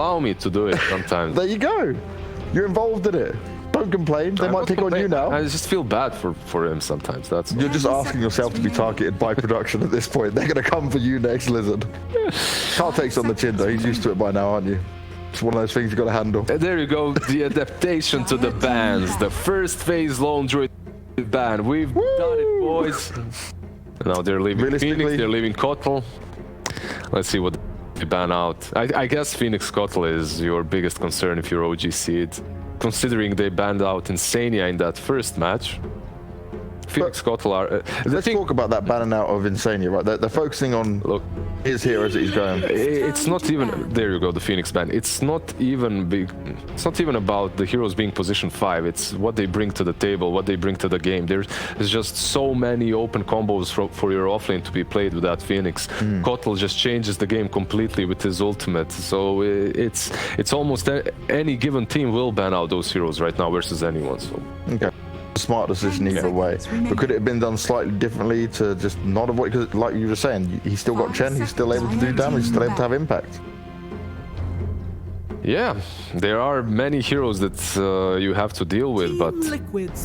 allow me to do it sometimes. There you go. You're involved in it. Don't complain. They might pick on you now. I just feel bad for him sometimes. That's You're just asking yourself to be targeted by production at this point. They're going to come for you next, Lizard. Carl takes on the chin, though. He's used to it by now, aren't you? It's one of those things you've got to handle. There you go. The adaptation to the bans. The first phase Lone Druid ban. We've done it, boys. Now they're leaving Phoenix. They're leaving Kotal. Let's see what they ban out. I guess Phoenix Kotal is your biggest concern if you're OG.Seed. Considering they banned out Insania in that first match. Phoenix Kotal are... let's talk about that banning out of Insania, right? They're focusing on his heroes that he's going. It's not even... There you go, the Phoenix ban. It's not even big... It's not even about the heroes being position 5. It's what they bring to the table, what they bring to the game. There's just so many open combos for your offlane to be played with that Phoenix. Kotal just changes the game completely with his ultimate. So it's almost any given team will ban out those heroes right now versus anyone. So. Okay. Smart decision either way, but could it have been done slightly differently to just not avoid? Because like you were saying, he's still got Chen, he's still able to do damage, he's still able to have impact. Yeah, there are many heroes that you have to deal with, but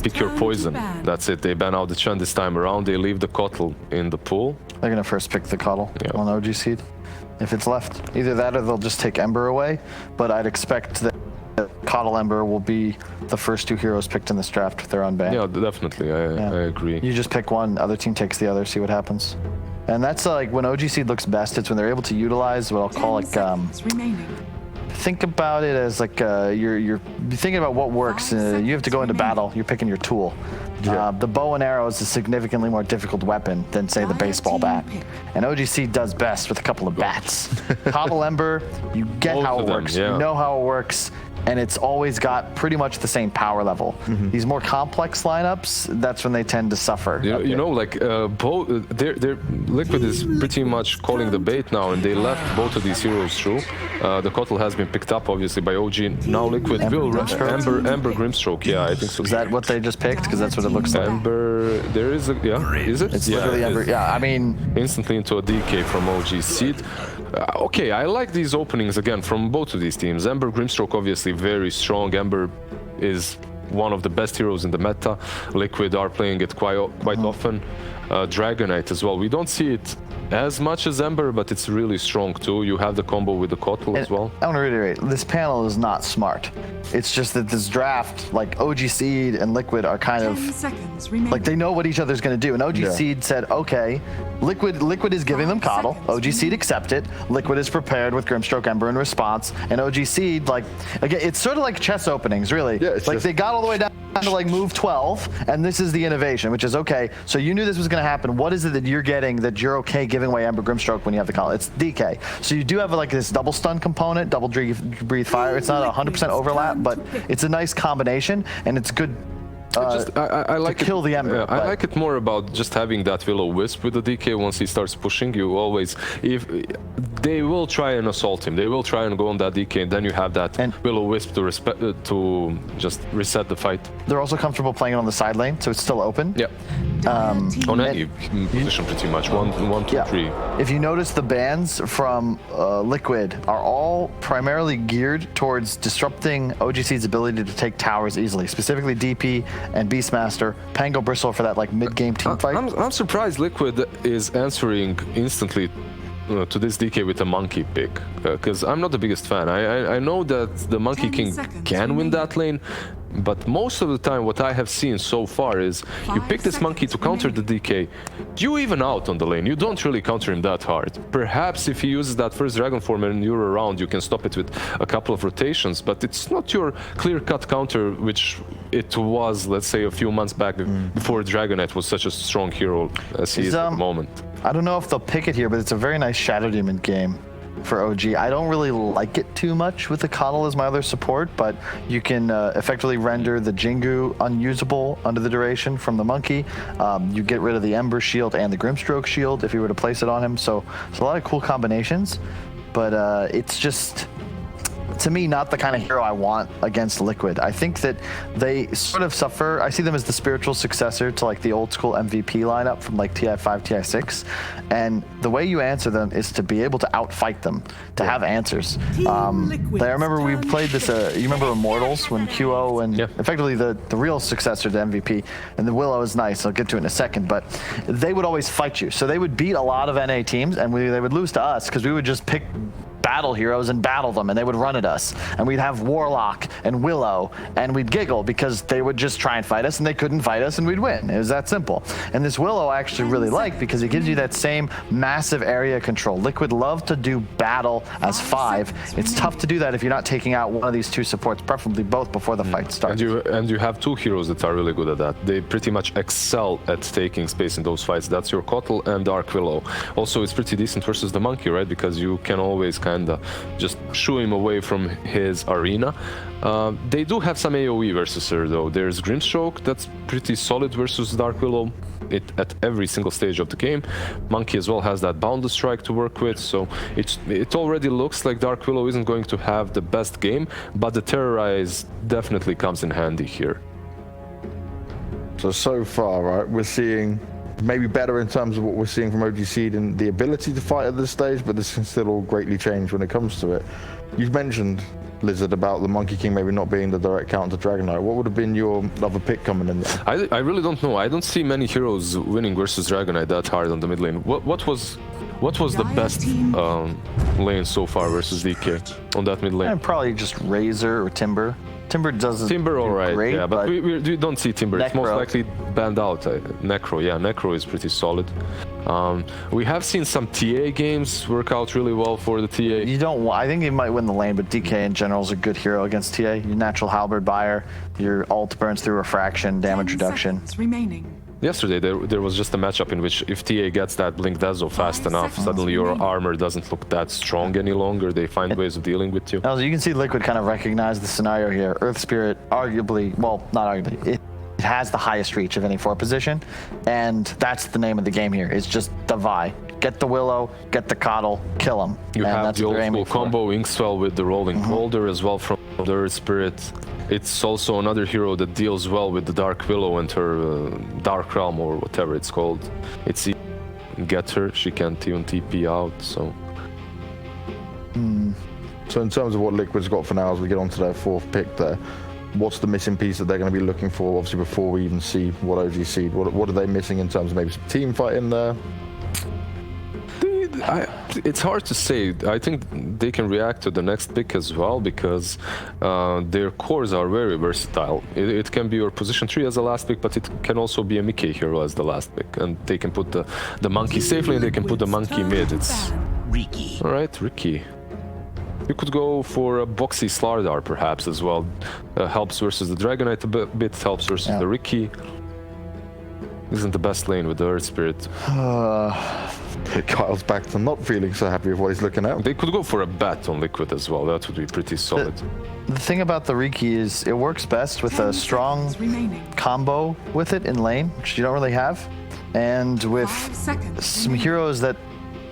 pick your poison. That's it. They ban out the Chen this time around. They leave the Kotal in the pool. They're gonna first pick the Kotal on OG.Seed if it's left. Either that or they'll just take Ember away. But I'd expect that Kotal Ember will be the first two heroes picked in this draft if they're unbanned. Yeah, definitely. I agree. You just pick one, other team takes the other, see what happens. And that's like when OG.Seed looks best. It's when they're able to utilize what I'll call like think about it as like you're thinking about what works. You have to go into battle. You're picking your tool. The bow and arrow is a significantly more difficult weapon than say the baseball bat. And OG.Seed does best with a couple of bats. Kotal Ember, you get how it works. You know how it works. And it's always got pretty much the same power level. These more complex lineups, that's when they tend to suffer. You know, like Liquid is pretty much calling the bait now, and they left both of these heroes through. The Kotal has been picked up, obviously, by OG. Now Liquid will Ember Grimstroke. Yeah, I think so. Is that what they just picked? Because that's what it looks like. Ember, there is a is it? It's literally Ember. Yeah, I mean, instantly into a DK from OG.Seed. Okay, I like these openings again from both of these teams. Ember Grimstroke obviously very strong. Ember is one of the best heroes in the meta. Liquid are playing it quite often. Dragonite as well. We don't see it as much as Ember, but it's really strong too. You have the combo with the Kotal as well. I want to reiterate, this panel is not smart. It's just that this draft, like OG.Seed and Liquid are kind of like they know what each other's going to do. And OG.Seed said, okay, Liquid is giving them Kotal. OG.Seed accept it. Liquid is prepared with Grimstroke Ember in response. And OG.Seed, like, again, it's sort of like chess openings, really. Yeah, like they got all the way down to like move 12, and this is the innovation, which is okay. So you knew this was going to happen. What is it that you're getting that you're okay giving away Ember Grimstroke when you have the Kotal? It's DK. So you do have like this double stun component, double breathe fire. It's not 100% overlap, but it's a nice combination, and it's good. I like to kill the Ember. I like it more about just having that Will-O-Wisp with the DK. Once he starts pushing, you always, if they will try and assault him, they will try and go on that DK, and then you have that Will-O-Wisp to just reset the fight. They're also comfortable playing it on the side lane, so it's still open. Yeah. On any position, pretty much. One, two, three. If you notice, the bans from Liquid are all primarily geared towards disrupting OG.Seed's ability to take towers easily, specifically DP and Beastmaster. Pango Bristle for that like mid-game team fight. I'm surprised Liquid is answering instantly to this DK with a Monkey pick, because I'm not the biggest fan. I know that the Monkey King can win that lane, but most of the time what I have seen so far is you pick this Monkey to counter the DK, you even out on the lane, you don't really counter him that hard. Perhaps if he uses that first Dragon Form and you're around, you can stop it with a couple of rotations, but it's not your clear-cut counter, which it was, let's say, a few months back before Dragonite was such a strong hero as he is at the moment. I don't know if they'll pick it here, but it's a very nice Shadow Demon game for OG. I don't really like it too much with the Kotal as my other support, but you can effectively render the Jingu unusable under the duration from the Monkey. You get rid of the Ember Shield and the Grimstroke Shield if you were to place it on him. So it's a lot of cool combinations, but it's to me, not the kind of hero I want against Liquid. I think that they sort of suffer. I see them as the spiritual successor to like the old school MVP lineup from like TI5, TI6. And the way you answer them is to be able to outfight them, to have answers. I remember we played this, you remember Immortals when QO and effectively the real successor to MVP, and the Willow is nice, I'll get to it in a second, but they would always fight you. So they would beat a lot of NA teams and they would lose to us because we would just pick battle heroes and battle them, and they would run at us, and we'd have Warlock and Willow, and we'd giggle because they would just try and fight us, and they couldn't fight us, and we'd win. It was that simple. And this Willow I actually really like because it gives you that same massive area control. Liquid love to do battle as 5. It's tough to do that if you're not taking out one of these 2 supports, preferably both before the fight starts. And you have 2 heroes that are really good at that. They pretty much excel at taking space in those fights. That's your Kotl and Dark Willow. Also, it's pretty decent versus the Monkey, right? Because you can always kind of just shoo him away from his arena. They do have some AoE versus her though. There's Grimstroke, that's pretty solid versus Dark Willow at every single stage of the game. Monkey as well has that Boundless Strike to work with, so it already looks like Dark Willow isn't going to have the best game, but the Terrorize definitely comes in handy here. So far, right, we're seeing maybe better in terms of what we're seeing from OG.Seed and the ability to fight at this stage, but this can still all greatly change when it comes to it. You've mentioned, Lizard, about the Monkey King maybe not being the direct counter to Dragon Knight. What would have been your other pick coming in there? I really don't know. I don't see many heroes winning versus Dragon Knight that hard on the mid lane. What was the best lane so far versus DK on that mid lane? Probably just Razor or Timber. Timber doesn't Timber, all right, great, yeah, but we don't see Timber. Necro. It's most likely banned out. Necro, yeah, Necro is pretty solid. We have seen some TA games work out really well for the TA. You don't. I think you might win the lane, but DK in general is a good hero against TA. Your natural halberd buyer, your ult burns through refraction, damage reduction. Remaining. Yesterday there was just a matchup in which if TA gets that Blink Dazzle fast enough, suddenly your armor doesn't look that strong any longer. They find ways of dealing with you. Also, you can see Liquid kind of recognize the scenario here. Earth Spirit, arguably, well, not arguably, it has the highest reach of any 4 position, and that's the name of the game here. It's just divide. Get the Willow, get the Coddle, kill him. You have the old school combo Inkswell with the Rolling Boulder as well from the Earth Spirit. It's also another hero that deals well with the Dark Willow and her Dark Realm or whatever it's called. It's easy to get her, she can't even TP out, so... So in terms of what Liquid's got for now, as we get onto their 4th pick there, what's the missing piece that they're going to be looking for, obviously, before we even see what OG.Seed? What are they missing in terms of maybe some team fight in there? It's hard to say. I think they can react to the next pick as well because their cores are very versatile. It can be your position 3 as the last pick, but it can also be a Mickey hero as the last pick. And they can put the Monkey safely and they can put the Monkey mid. It's... Riki. Alright, Riki. You could go for a boxy Slardar perhaps as well. Helps versus the Dragon Knight a bit, helps versus the Riki. Isn't the best lane with the Earth Spirit. Kyle's back to not feeling so happy with what he's looking at. They could go for a bat on Liquid as well. That would be pretty solid. The thing about the Riki is it works best with a strong combo with it in lane, which you don't really have, and with some heroes that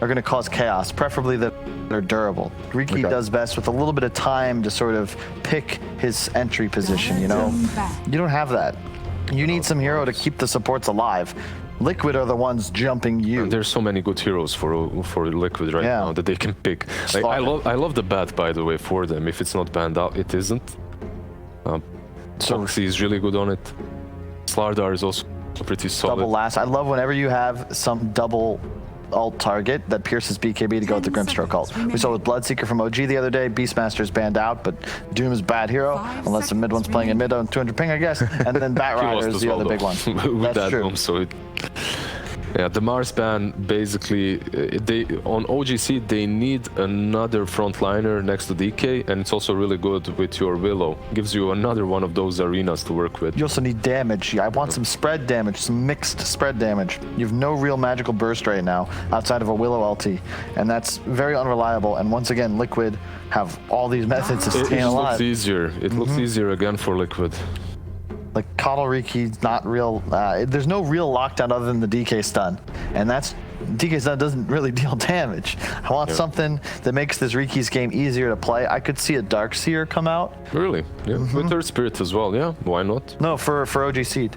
are going to cause chaos, preferably that are durable. Riki does best with a little bit of time to sort of pick his entry position, you know? You don't have that. You need some hero to keep the supports alive. Liquid are the ones jumping you. There's so many good heroes for Liquid right now that they can pick. Like, I love the bat, by the way, for them. If it's not banned out, it isn't. Soxy is really good on it. Slardar is also pretty solid. Double last. I love whenever you have some double ult target that pierces BKB to go with the Grimstroke ult. We saw with Bloodseeker from OG the other day. Beastmaster's banned out, but Doom is bad hero, unless the mid one's playing in mid on 200 ping, I guess. And then Bat Rider is the other big one. With That's true. Doom, so yeah, the Mars ban, basically, on OG.Seed, they need another frontliner next to DK, and it's also really good with your Willow. Gives you another one of those arenas to work with. You also need damage. I want some spread damage, some mixed spread damage. You have no real magical burst right now outside of a Willow LT, and that's very unreliable. And once again, Liquid have all these methods of staying alive. It looks easier. It looks easier again for Liquid. Like Coddle Riki's not real. There's no real lockdown other than the DK stun, and that's DK Stun doesn't really deal damage. I want something that makes this Riki's game easier to play. I could see a Darkseer come out. Really? Yeah. With Third Spirit as well, yeah? Why not? No, for OG.Seed.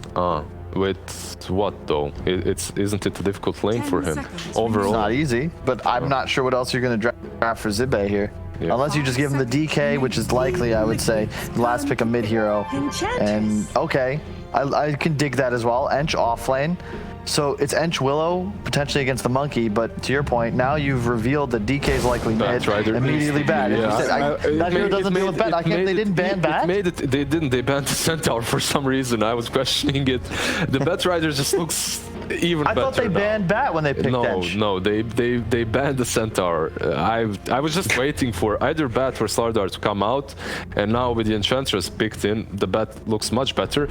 With what though? Isn't it a difficult lane for him overall? It's not easy, but I'm not sure what else you're going to draft for Zibe here. Yeah. Unless you just give him the DK, which is likely, I would say, last pick a mid-hero. And okay, I can dig that as well. Ench off lane. So it's Ench Willow potentially against the Monkey, but to your point, now you've revealed that DK is likely mid, immediately bad. Yeah. That hero doesn't deal with bad. They didn't ban bad? They didn't. They banned the Centaur for some reason. I was questioning it. The Bat Rider just looks even better. I thought they banned Bat when they picked Ench. No, they banned the Centaur. I was just waiting for either Bat or Slardar to come out, and now with the Enchantress picked in, the Bat looks much better.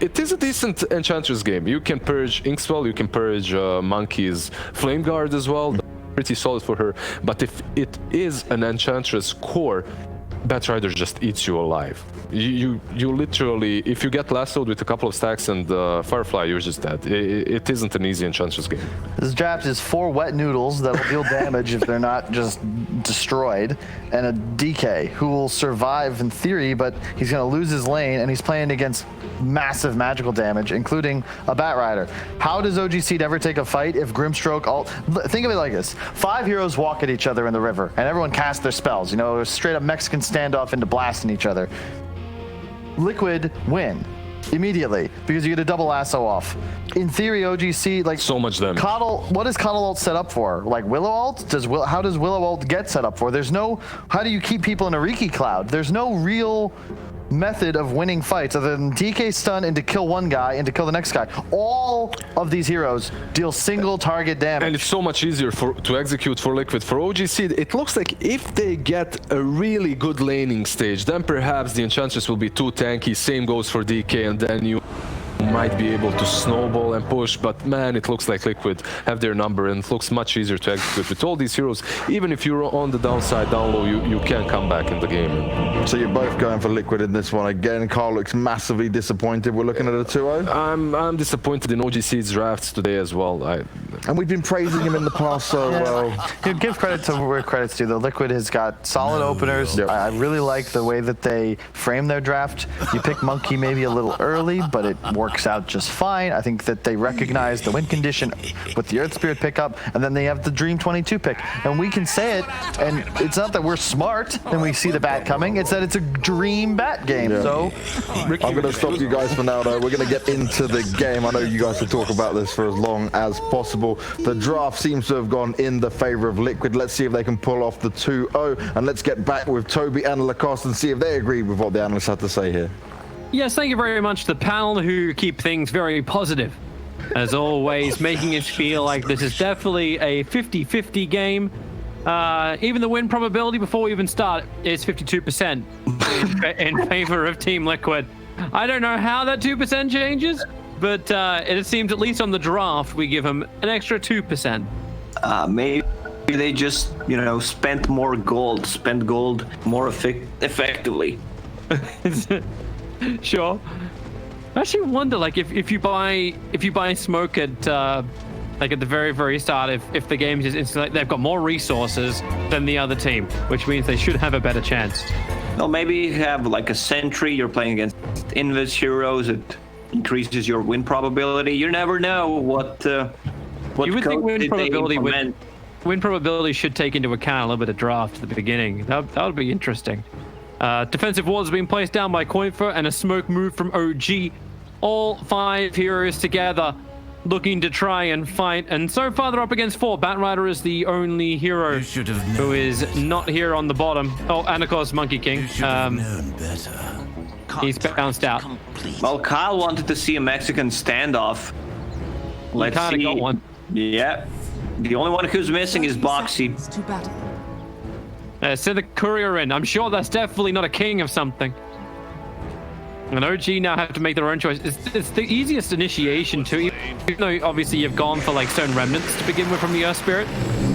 It is a decent Enchantress game. You can purge Inkswell, you can purge Monkey's Flame Guard as well. Pretty solid for her. But if it is an Enchantress core, Bat Rider just eats you alive. You literally, if you get lassoed with a couple of stacks and Firefly, you're just dead. It isn't an easy Enchantress game. This draft is 4 wet noodles that will deal damage if they're not just destroyed, and a DK who will survive in theory, but he's going to lose his lane, and he's playing against massive magical damage, including a Bat Rider. How does OG.Seed ever take a fight if Grimstroke ult? Think of it like this. 5 heroes walk at each other in the river, and everyone casts their spells. You know, straight up Mexican standoff into blasting each other. Liquid win immediately because you get a double lasso off. In theory, OG.Seed, like so much damage. Coddle, what is Coddle ult set up for? Like Willow ult? How does Willow ult get set up for? There's no, how do you keep people in a Riki cloud? There's no real method of winning fights other than DK stun and to kill one guy and to kill the next guy. All of these heroes deal single target damage. And it's so much easier to execute for Liquid. For OG.Seed, it looks like if they get a really good laning stage, then perhaps the Enchantress will be too tanky. Same goes for DK, and then you might be able to snowball and push, but man, it looks like Liquid have their number, and it looks much easier to execute with all these heroes. Even if you're on the downside, down low, you can come back in the game. So you're both going for Liquid in this one. Again, Carl looks massively disappointed. We're looking at a 2-0. I'm disappointed in OG.Seed's drafts today as well. And we've been praising him in the past so well. You give credit to where credit's due, though. Liquid has got solid openers. Yep. I really like the way that they frame their draft. You pick Monkey maybe a little early, but it works out just fine. I think that they recognize the win condition with the Earth Spirit pickup, and then they have the Dream 22 pick. And we can say it, and it's not that we're smart and we see the bat coming, it's that it's a dream bat game. Yeah. So I'm going to stop you guys for now, though. We're going to get into the game. I know you guys will talk about this for as long as possible. The draft seems to have gone in the favor of Liquid. Let's see if they can pull off the 2-0, and let's get back with Toby and Lacoste and see if they agree with what the analysts had to say here. Yes, thank you very much to the panel who keep things very positive. As always, making us feel like this is definitely a 50-50 game. Even the win probability before we even start is 52% in favor of Team Liquid. I don't know how that 2% changes, but it seems at least on the draft we give them an extra 2%. Maybe they just, spent more gold, more effectively. Sure. I actually wonder, like, if you buy smoke at like at the very start, if the game is instantly, they've got more resources than the other team, which means they should have a better chance. No, maybe you have like a sentry. You're playing against Invis heroes. It increases your win probability. You never know what you would think win probability should take into account a little bit of draft at the beginning. That would be interesting. Defensive walls have been placed down by Coinfer and a smoke move from OG. All 5 heroes together looking to try and fight. And so far they're up against 4. Bat Rider is the only hero who is not here on the bottom. Oh, and of course Monkey King. He's bounced out. Well, Kyle wanted to see a Mexican standoff. Let's see. Got one. Yeah. The only one who's missing is Bo3. Send the courier in. I'm sure that's definitely not a king of something. And OG now have to make their own choice. It's the easiest initiation too, even though obviously you've gone for like Stone Remnants to begin with from the Earth Spirit.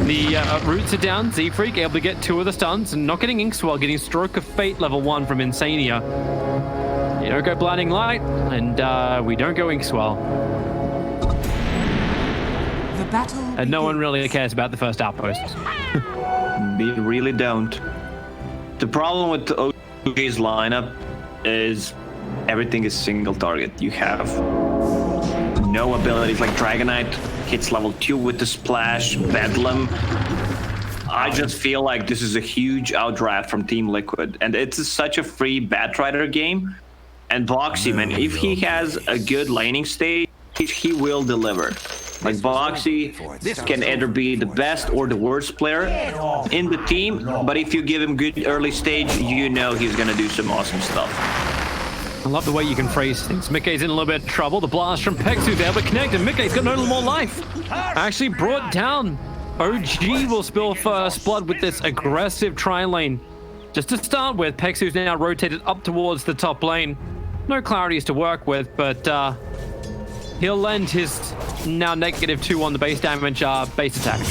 The roots are down. Z-Freak able to get 2 of the stuns and not getting Inkswell, getting Stroke of Fate level 1 from Insania. You don't go Blinding Light, and we don't go Inkswell. And no one really cares about the first outpost. We really don't. The problem with the OG's lineup is everything is single target. You have no abilities like Dragonite hits level 2 with the splash, Bedlam. I just feel like this is a huge outdraft from Team Liquid, and it's such a free Batrider game. And Bo3, man, if he has a good laning stage, he will deliver. Like Bo3 can either be the best or the worst player in the team, but if you give him good early stage, you know he's gonna do some awesome stuff. I love the way you can phrase things. Mickey's in a little bit of trouble. The blast from Pexu there, but connected. Mickey's got no little more life. Actually brought down. OG will spill first blood with this aggressive tri-lane. Just to start with, Pexu's now rotated up towards the top lane. No clarities to work with, but he'll lend his now -2 on the base damage base attack.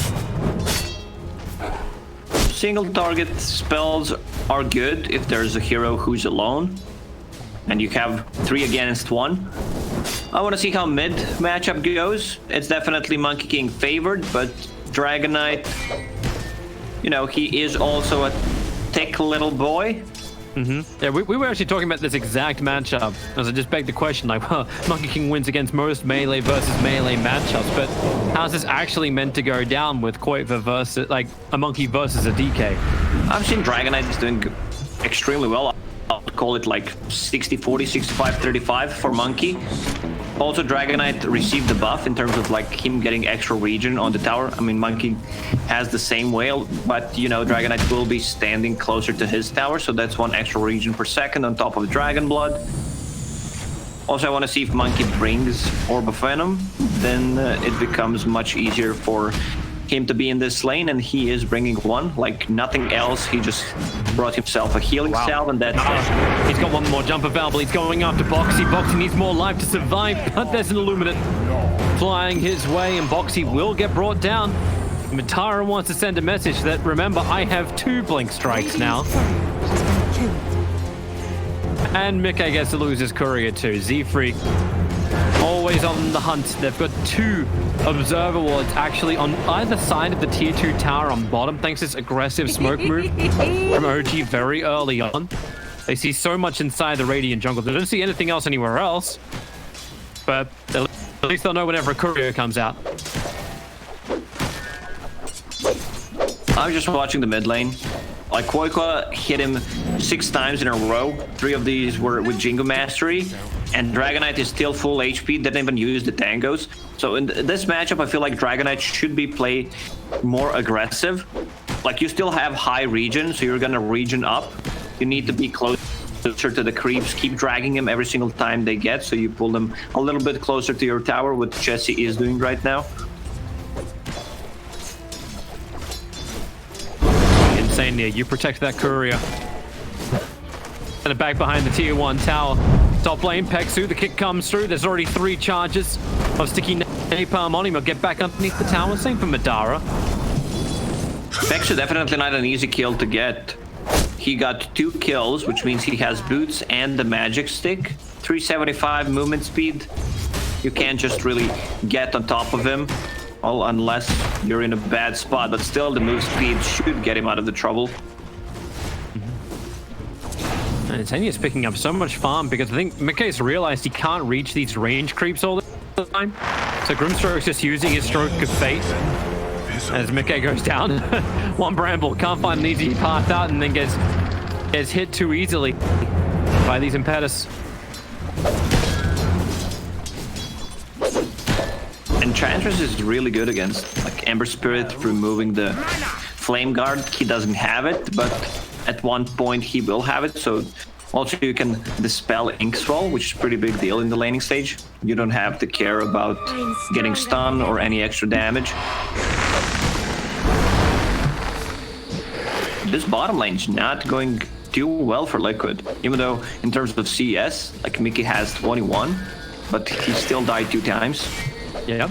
Single target spells are good if there's a hero who's alone and you have 3 against 1. I want to see how mid matchup goes. It's definitely Monkey King favored, but Dragonite, you know, he is also a thick little boy. Yeah, we were actually talking about this exact matchup, as I just begged the question, like, well, Monkey King wins against most melee versus melee matchups, but how's this actually meant to go down with Koiva versus, like, a Monkey versus a DK? I've seen Dragonite is doing extremely well. I'll call it like 60-40, 65-35 for Monkey. Also, Dragonite received the buff in terms of like him getting extra regen on the tower. I mean, Monkey has the same whale, but you know, Dragonite will be standing closer to his tower, so that's 1 extra regen per second on top of Dragon Blood. Also, I want to see if Monkey brings Orb of Venom, then it becomes much easier for him to be in this lane, and he is bringing 1 like nothing else. He just brought himself a healing salve, and that's it. He's got 1 more jump available. He's going after Bo3. Bo3 needs more life to survive, but there's an Illuminate flying his way, and Bo3 will get brought down. Matara wants to send a message that, remember, I have 2 Blink Strikes now. And Mickey gets to lose his courier too. Z-Freak always on the hunt. They've got 2 observer wards actually on either side of the tier 2 tower on bottom, thanks to this aggressive smoke move from OG very early on. They see so much inside the Radiant jungle. They don't see anything else anywhere else, but at least they'll know whenever a courier comes out. I was just watching the mid lane. Like, Koika hit him 6 times in a row. 3 of these were with Jingo Mastery. And Dragonite is still full HP, didn't even use the tangos. So in this matchup, I feel like Dragonite should be played more aggressive. Like, you still have high regen, so you're gonna regen up. You need to be closer to the creeps, keep dragging them every single time they get, so you pull them a little bit closer to your tower, what Jesse is doing right now. Insane near, you protect that courier. And back behind the tier 1 tower. Top lane, Pexu, the kick comes through. There's already 3 charges of sticky napalm on him. He'll get back underneath the tower. Same for Madara. Pexu definitely not an easy kill to get. He got 2 kills, which means he has boots and the magic stick. 375 movement speed. You can't just really get on top of him, well, unless you're in a bad spot. But still, the move speed should get him out of the trouble. And Tanya is picking up so much farm because I think Mickey's realized he can't reach these range creeps all the time. So Grimstroke's just using his Stroke of Fate as Mickey goes down. 1 Bramble, can't find an easy path out, and then gets hit too easily by these Impetus. Enchantress is really good against like Ember Spirit, removing the Flame Guard. He doesn't have it, but at one point he will have it, so also you can dispel Ink Swell, which is a pretty big deal in the laning stage. You don't have to care about getting stun or any extra damage. This bottom lane is not going too well for Liquid, even though in terms of CS, like Mickey has 21, but he still died 2 times. Yeah.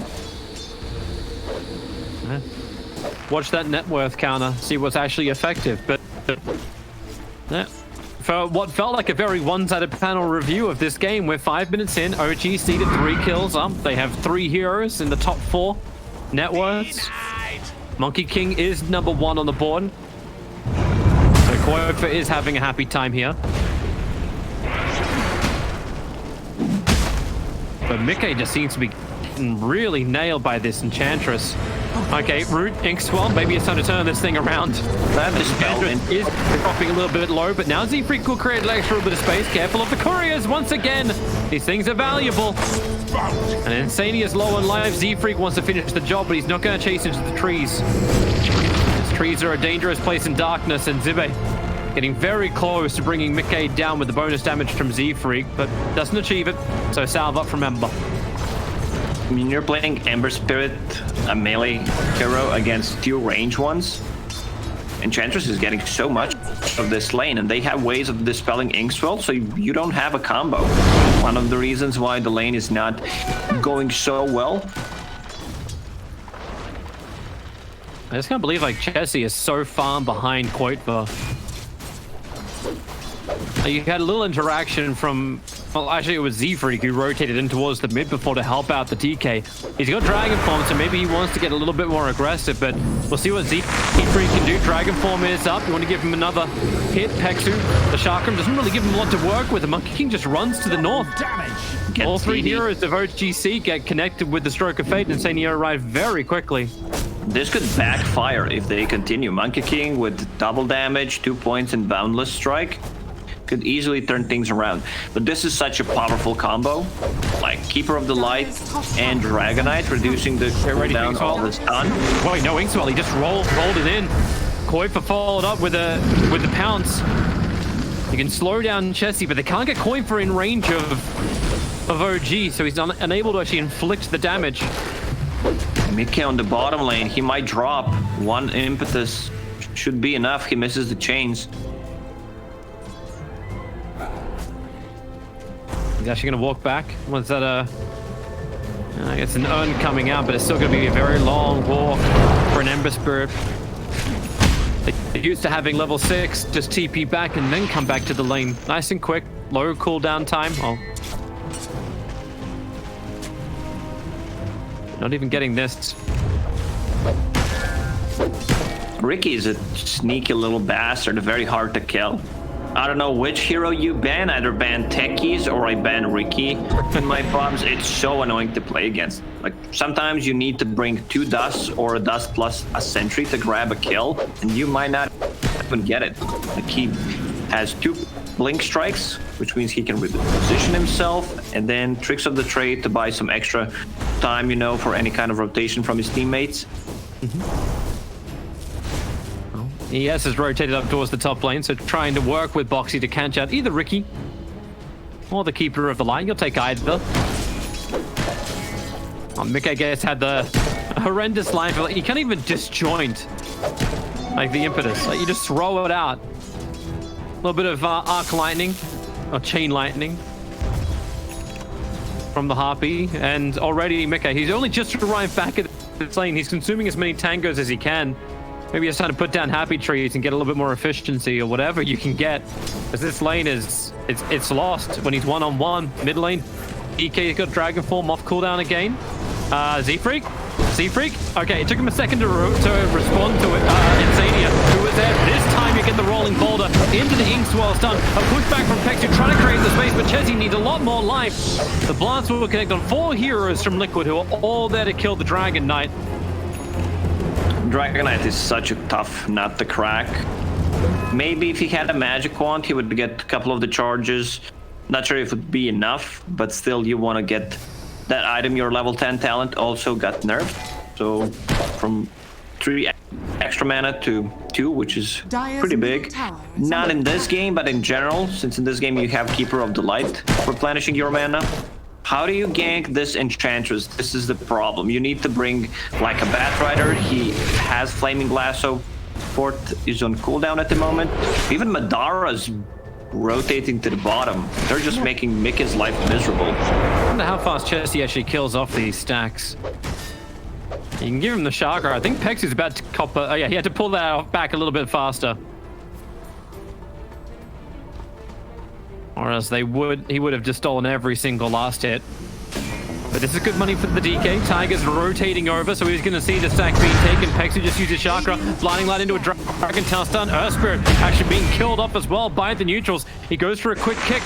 Watch that net worth counter, see what's actually effective, but yeah. For what felt like a very one-sided panel review of this game, we're 5 minutes in. OG.Seed at 3 kills up. They have 3 heroes in the top 4. net worths. Monkey King is number 1 on the board. So Koifa is having a happy time here. But Mickey just seems to be really nailed by this Enchantress. Okay, Root, Inkswell, maybe it's time to turn this thing around. That Enchantress is dropping a little bit low, but now Z-Freak will create an extra bit of space. Careful of the couriers once again. These things are valuable. And Insania is low on life. Z-Freak wants to finish the job, but he's not going to chase into the trees. These trees are a dangerous place in darkness, and Zibe getting very close to bringing Mickey down with the bonus damage from Z-Freak, but doesn't achieve it. So salve up from Ember. I mean, you're playing Ember Spirit, a melee hero, against 2 range ones. Enchantress is getting so much of this lane, and they have ways of dispelling Inkswell, so you don't have a combo. One of the reasons why the lane is not going so well. I just can't believe like Chessie is so far behind Koitva. You had a little interaction from, well, actually it was Z-Freak who rotated in towards the mid before to help out the DK. He's got Dragon Form, so maybe he wants to get a little bit more aggressive, but we'll see what Z-Freak can do. Dragon Form is up. You want to give him another hit. Pexu, the Chakram, doesn't really give him a lot to work with. The Monkey King just runs to the north. All 3 heroes of OG.Seed get connected with the Stroke of Fate, and Insania arrive very quickly. This could backfire if they continue. Monkey King with double damage, 2 points, and Boundless Strike could easily turn things around. But this is such a powerful combo. Like Keeper of the Light and Dragonite, reducing the cooldown all the stun. Wait, no Inkswell, he just rolled it in. Koifa followed up with the pounce. You can slow down Chessie, but they can't get Koifa in range of OG, so he's unable to actually inflict the damage. Mickey on the bottom lane, he might drop. 1 impetus should be enough. He misses the chains. He's actually going to walk back. Was that I guess an urn coming out, but it's still going to be a very long walk for an Ember Spirit. They're used to having level 6, just TP back and then come back to the lane. Nice and quick, low cooldown time. Oh. Not even getting this. Ricky is a sneaky little bastard, very hard to kill. I don't know which hero you ban, either ban Techies or I ban Ricky in my pubs. It's so annoying to play against. Like, sometimes you need to bring 2 dusts or a dust plus a sentry to grab a kill, and you might not even get it. Like, he has 2 blink strikes, which means he can reposition himself, and then tricks of the trade to buy some extra time, you know, for any kind of rotation from his teammates. ES has rotated up towards the top lane, so trying to work with Boxy to catch out either Ricky or the Keeper of the Light. You'll take either. Mick, I guess, had the horrendous line. You can't even disjoint like the impetus. Like, you just throw it out. A little bit of arc lightning or chain lightning from the Harpy, and already Mick, he's only just arrived back at this lane. He's consuming as many tangos as he can. Maybe it's time to put down Happy Trees and get a little bit more efficiency or whatever you can get. Because this lane is, it's lost when he's one-on-one. Mid lane, EK's got Dragon Form off cooldown again. Z-Freak? Okay, it took him a second to respond to it. Insania, who was there. This time you get the rolling boulder into the Inkswell stun. A pushback from Pexu trying to create the space, but Chessie needs a lot more life. The blast will connect on 4 heroes from Liquid who are all there to kill the Dragon Knight. Dragonite is such a tough nut to crack. Maybe if he had a magic wand, he would get a couple of the charges. Not sure if it would be enough, but still you want to get that item. Your level 10 talent also got nerfed. So from 3 extra mana to 2, which is pretty big. Not in this game, but in general, since in this game you have Keeper of the Light replenishing your mana. How do you gank this Enchantress? This is the problem. You need to bring like a Batrider. He has Flaming Lasso. Fort is on cooldown at the moment. Even Madara's rotating to the bottom. They're just making Mickey's life miserable. I wonder how fast Chessie actually kills off these stacks. You can give him the Chakra. I think Pexu's about to cop a... Oh yeah, he had to pull that back a little bit faster. Or else he would have just stolen every single last hit. But this is good money for the DK. Tiger's rotating over, so he's going to see the stack being taken. Pexu just uses Chakra, blinding light into a Dragon Tail stun. Earthspirit actually being killed off as well by the neutrals. He goes for a quick kick,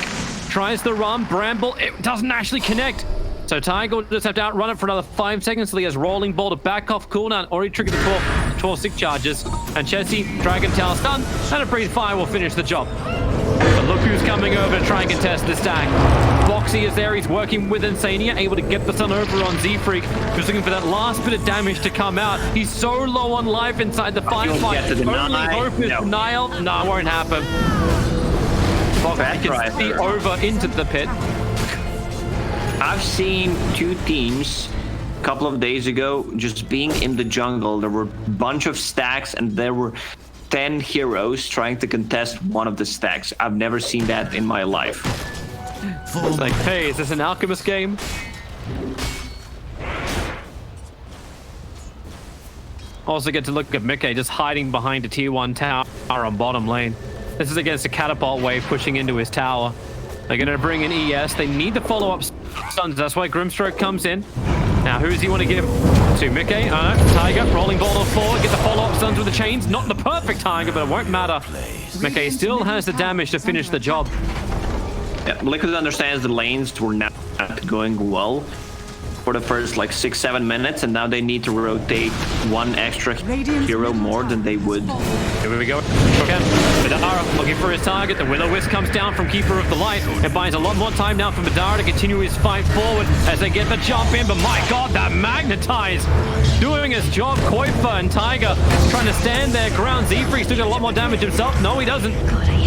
tries the run. Bramble, it doesn't actually connect. So Tiger will just have to outrun it for another 5 seconds until he has Rolling Ball to back off cooldown, or he triggered the 12 stick charges. And Chessie, Dragon Tail stun, and a Breathe Fire will finish the job. But look who's coming over to try and contest the stack. Bo3 is there, he's working with Insania, able to get the stun over on Z-Freak, who's looking for that last bit of damage to come out. He's so low on life inside the firefight. Only hope is denial. No, it won't happen. Bo3 can see over into the pit. I've seen 2 teams a couple of days ago just being in the jungle. There were a bunch of stacks and there were 10 heroes trying to contest one of the stacks. I've never seen that in my life. It's like, hey, is this an Alchemist game? Also get to look at Mickey just hiding behind a tier 1 tower on bottom lane. This is against a catapult wave pushing into his tower. They're going to bring in ES. They need the follow-up stuns. That's why Grimstroke comes in. Now, who does he want to give to? Mickey? Tiger, rolling ball forward, get the follow-up stuns with the chains. Not the perfect Tiger, but it won't matter. Mickey still has the damage to finish the job. Yeah, Liquid understands the lanes were not going well for the first like 6-7 minutes, and now they need to rotate 1 extra hero more than they would. Here we go. Okay. Madara looking for his target. The Will-O-Wisp comes down from Keeper of the Light. It buys a lot more time now for Madara to continue his fight forward as they get the jump in. But my God, that Magnetize doing his job. Koifa and Tiger trying to stand their ground. Z-Freak's doing a lot more damage himself. No, he doesn't.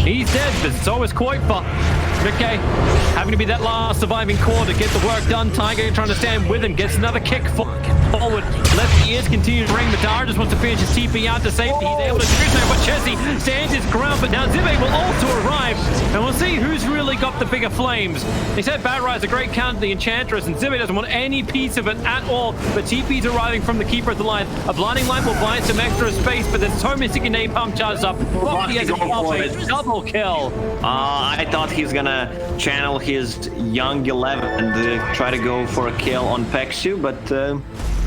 He's dead, but so is Koifa. Mickey having to be that last surviving core to get the work done. Tiger trying to stand with him, gets another kick forward. Left ears continue to ring. Madara just wants to finish his TP out to safety. He's able to shoot there, but Chessie stands his ground. But now Zibe will also arrive, and we'll see who's really got the bigger flames. They said Batrai's a great counter to the Enchantress, and Zibe doesn't want any piece of it at all. But TP's arriving from the Keeper of the Light. A blinding light will buy some extra space, but there's so many napalm charges up. He has a double kill. I thought he's gonna channel his young 11 and try to go for a kill on Pexu, but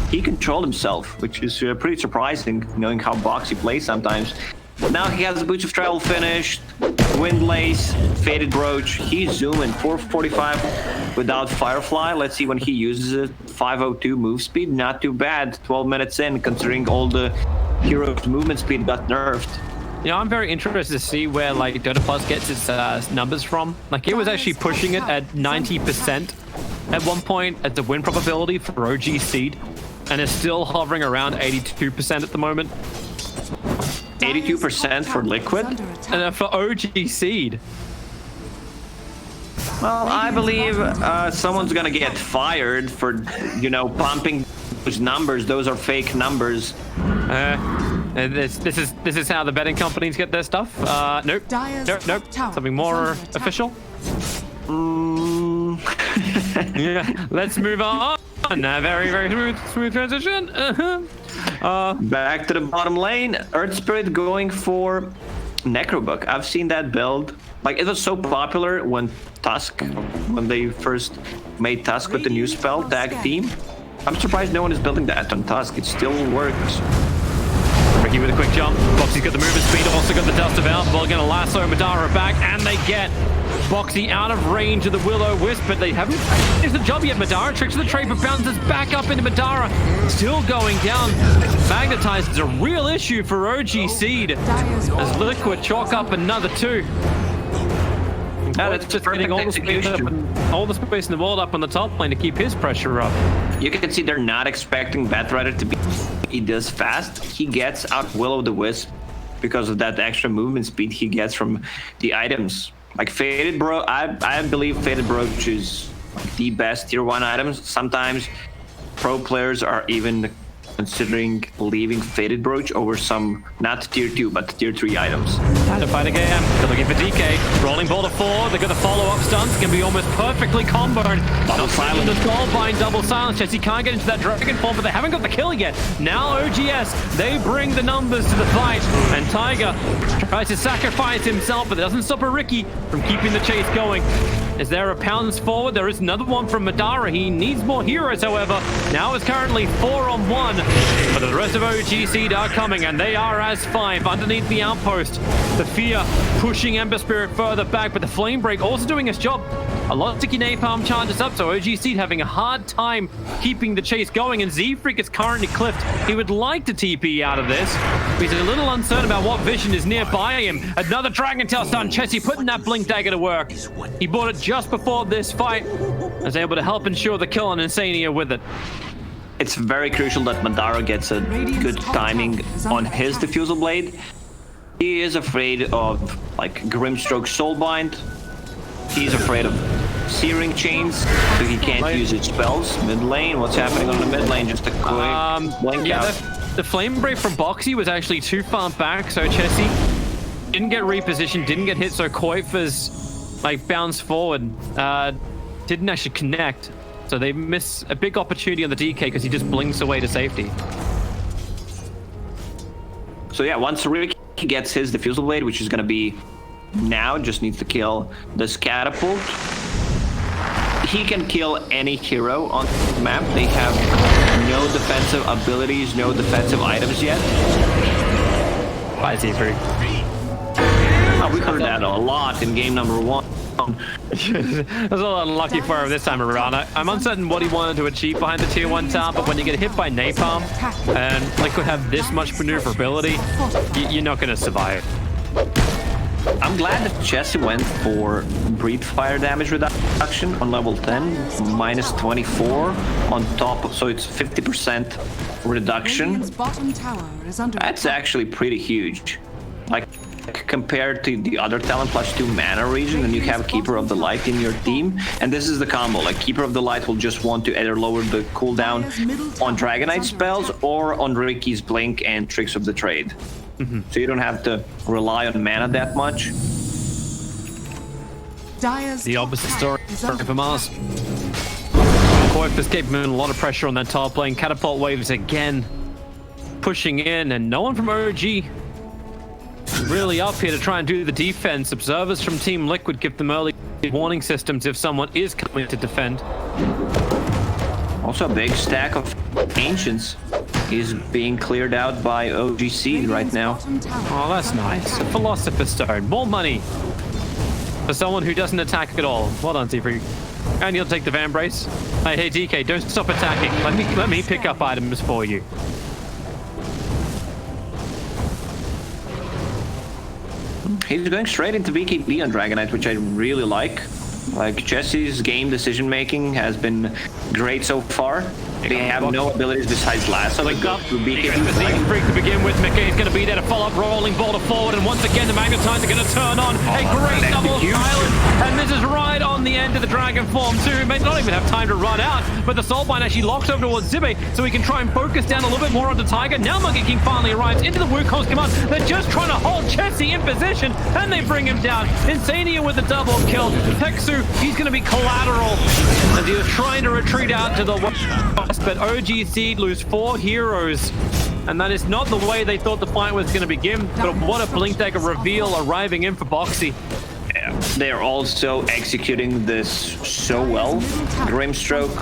he controlled himself, which is pretty surprising, knowing how Bo3 plays sometimes. But now he has the Boots of Travel finished, Windlace, Faded Brooch. He's zooming 445 without Firefly. Let's see when he uses it. 502 move speed, not too bad. 12 minutes in, considering all the heroes' movement speed got nerfed. You know, I'm very interested to see where like Dota Plus gets its numbers from. Like it was actually pushing it at 90% at one point at the win probability for OG.Seed, and it's still hovering around 82% at the moment. 82% for Liquid? And for OG.Seed. Well, I believe someone's gonna get fired for, you know, pumping those numbers. Those are fake numbers. This is how the betting companies get their stuff. Nope. Nope. Something more official. Yeah. Let's move on. Very smooth transition. Back to the bottom lane. Earthspirit going for Necrobook. I've seen that build. Like, it was so popular when they first made Tusk with the new spell, Tag Team. I'm surprised no one is building that on Tusk. It still works. Ricky with a quick jump. Bo3's got the movement speed, also got the Dust of Outball. Gonna lasso Madara back, and they get Bo3 out of range of the Will-O-Wisp, but they haven't finished the job yet. Madara tricks the trade, but bounces back up into Madara. Still going down. Magnetized is a real issue for OG.Seed as Liquid chalk up another 2. Now that's just getting all the space in the world up on the top lane to keep his pressure up. You can see they're not expecting Batrider to be this fast. He gets out Will-O-the-Wisp because of that extra movement speed he gets from the items. Like Faded Brooch, I believe Faded Brooch is the best tier 1 items. Sometimes pro players are even considering leaving Faded Brooch over some, not tier 2, but tier 3 items. Time to fight again. They're looking for DK. Rolling ball to 4. They got the follow-up stunts. Can be almost perfectly comboed. Double silence. The Skullbind, double silence. Jesse can't get into that dragon form, but they haven't got the kill yet. Now OG.S, they bring the numbers to the fight. And Tiger tries to sacrifice himself, but it doesn't stop a Ricky from keeping the chase going. Is there a pounds forward? There is another one from Madara. He needs more heroes, however. Now it's currently 4-on-1. But the rest of OG.Seed are coming, and they are as 5 underneath the outpost. The Fear pushing Ember Spirit further back, but the Flame Break also doing its job. A lot of sticky napalm charges up, so OG.Seed having a hard time keeping the chase going, and Z-Freak is currently clipped. He would like to TP out of this, but he's a little uncertain about what vision is nearby him. Another Dragon Tail stun. Chessie putting that Blink Dagger to work. He bought it just before this fight, and was able to help ensure the kill on Insania with it. It's very crucial that Madara gets a good timing on his Diffusal Blade. He is afraid of, like, Grimstroke Soulbind. He's afraid of Searing Chains, so he can't use his spells. Mid lane, what's happening on the mid lane? Just a quick blink out. The Flame Break from Boxy was actually too far back, so Chessie didn't get repositioned, didn't get hit, so Koifa's like bounce forward, didn't actually connect. So they miss a big opportunity on the DK because he just blinks away to safety. So yeah, once Ricky gets his Diffusal Blade, which is going to be now, just needs to kill this Catapult. He can kill any hero on the map. They have no defensive abilities, no defensive items yet. Bye, Z-Freak. Oh, we heard that a lot in game number 1. That's a little unlucky for him this time around. I'm uncertain what he wanted to achieve behind the tier 1 tower, but when you get hit by napalm and Liquid have this much maneuverability, you're not going to survive. I'm glad that Chessie went for Breathe Fire damage reduction on level 10, minus 24 on top, so it's 50% reduction. That's actually pretty huge. Like, compared to the other talent plus 2 mana region, and you have Keeper of the Light in your team, and this is the combo. Like, Keeper of the Light will just want to either lower the cooldown on Dragonite spells or on Ricky's Blink and Tricks of the Trade. So you don't have to rely on mana that much. The opposite story for Mars. Koifa's keeping a lot of pressure on that top lane. Catapult waves again, pushing in, and no one from OG really up here to try and do the defense. Observers from Team Liquid give them early warning systems if someone is coming to defend. Also a big stack of Ancients is being cleared out by OG.Seed right now. Oh, that's nice. A Philosopher's Stone. More money for someone who doesn't attack at all. Well done, Z-Freak. And you'll take the Van Brace. Hey, DK, don't stop attacking. Let me pick up items for you. He's going straight into BKB on Dragonite, which I really like. Like, Chessie's game decision-making has been great so far. They have no abilities besides Lasso. Like, Z-Freak to begin with. McKay's going to be there to follow up, rolling boulder forward, and once again the Magnetites are going to turn on. A great double silence, and this is right on the end of the Dragon form too. He may not even have time to run out, but the Soulbind actually locks over towards Zibe, so he can try and focus down a little bit more onto Tiger. Now Monkey King finally arrives into the Wukong's command. They're just trying to hold Chessie in position, and they bring him down. Insania with the double kill. Hexu, he's going to be collateral as he was trying to retreat out to the west, but OG.Seed lose 4 heroes, and that is not the way they thought the fight was going to begin. But what a Blink Dagger reveal arriving in for Boxy. Yeah, they're also executing this so well. Grimstroke,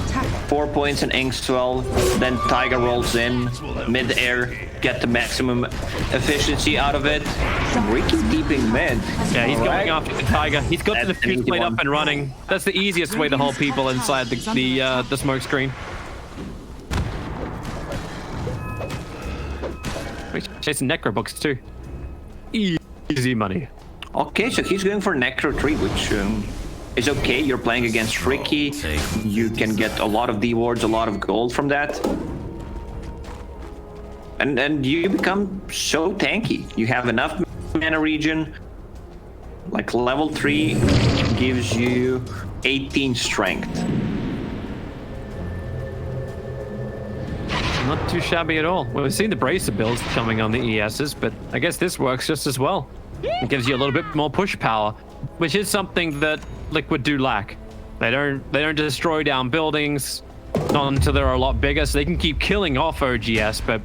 4 points in Inkswell, then Tiger rolls in mid-air, get the maximum efficiency out of it. Ricky deeping mid. Yeah, he's going after the Tiger. He's got the Diffuse Blade up and running. That's the easiest way to hold people inside the smoke screen. Chasing Necro books too. Easy money. Okay, so he's going for Necro 3, which is okay. You're playing against Ricky. You can get a lot of D-wards, a lot of gold from that. And you become so tanky. You have enough mana regen. Like level 3 gives you 18 strength. Not too shabby at all. Well, we've seen the Bracer builds coming on the ESs, but I guess this works just as well. It gives you a little bit more push power, which is something that Liquid do lack. They don't destroy down buildings, not until they're a lot bigger, so they can keep killing off OGS, but